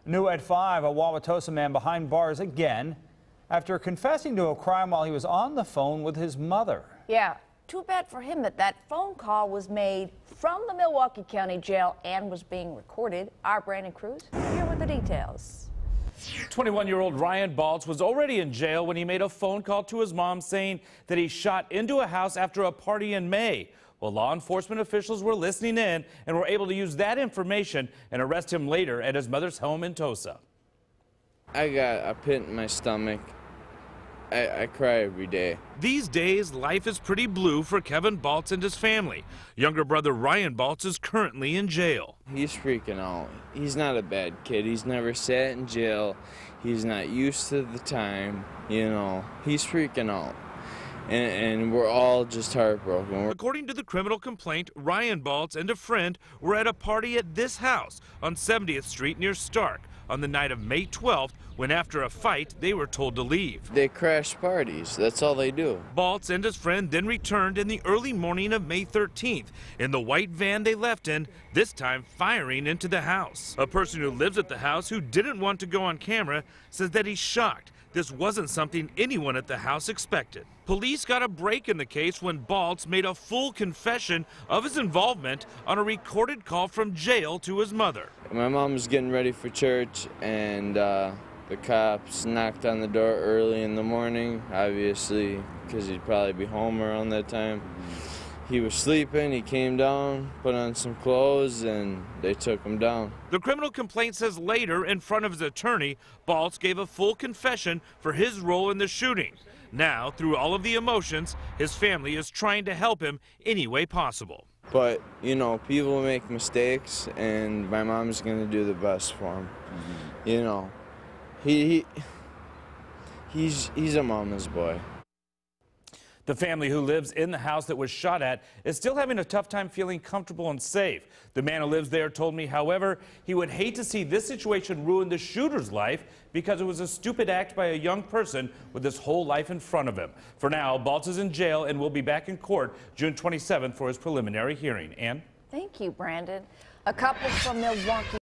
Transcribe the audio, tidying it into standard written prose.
New at 5, a Wauwatosa man behind bars again after confessing to a crime while he was on the phone with his mother. Yeah, too bad for him that that phone call was made from the Milwaukee County Jail and was being recorded. Our Brandon Cruz here with the details. 21-year-old Ryan Baltz was already in jail when he made a phone call to his mom saying that he shot into a house after a party in May. Well, law enforcement officials were listening in and were able to use that information and arrest him later at his mother's home in Tosa. I got a pit in my stomach. I cry every day. These days, life is pretty blue for Kevin Baltz and his family. Younger brother Ryan Baltz is currently in jail. He's freaking out. He's not a bad kid. He's never sat in jail. He's not used to the time, you know. He's freaking out. And we're all just heartbroken. According to the criminal complaint, Ryan Baltz and a friend were at a party at this house on 70th Street near Stark on the night of May 12th when after a fight they were told to leave. They crash parties. That's all they do. Baltz and his friend then returned in the early morning of May 13th in the white van they left in, this time firing into the house. A person who lives at the house who didn't want to go on camera says that he's shocked. This wasn't something anyone at the house expected. Police got a break in the case when Baltz made a full confession of his involvement on a recorded call from jail to his mother. My mom was getting ready for church, and the cops knocked on the door early in the morning, obviously, because he'd probably be home around that time. He was sleeping, he came down, put on some clothes, and they took him down. The criminal complaint says later, in front of his attorney, Baltz gave a full confession for his role in the shooting. Now, through all of the emotions, his family is trying to help him any way possible. But, you know, people make mistakes, and my mom's going to do the best for him. You know, he's a mama's boy. The family who lives in the house that was shot at is still having a tough time feeling comfortable and safe. The man who lives there told me, however, he would hate to see this situation ruin the shooter's life because it was a stupid act by a young person with his whole life in front of him. For now, Baltz is in jail and will be back in court June 27th for his preliminary hearing. Ann? Thank you, Brandon. A couple from Milwaukee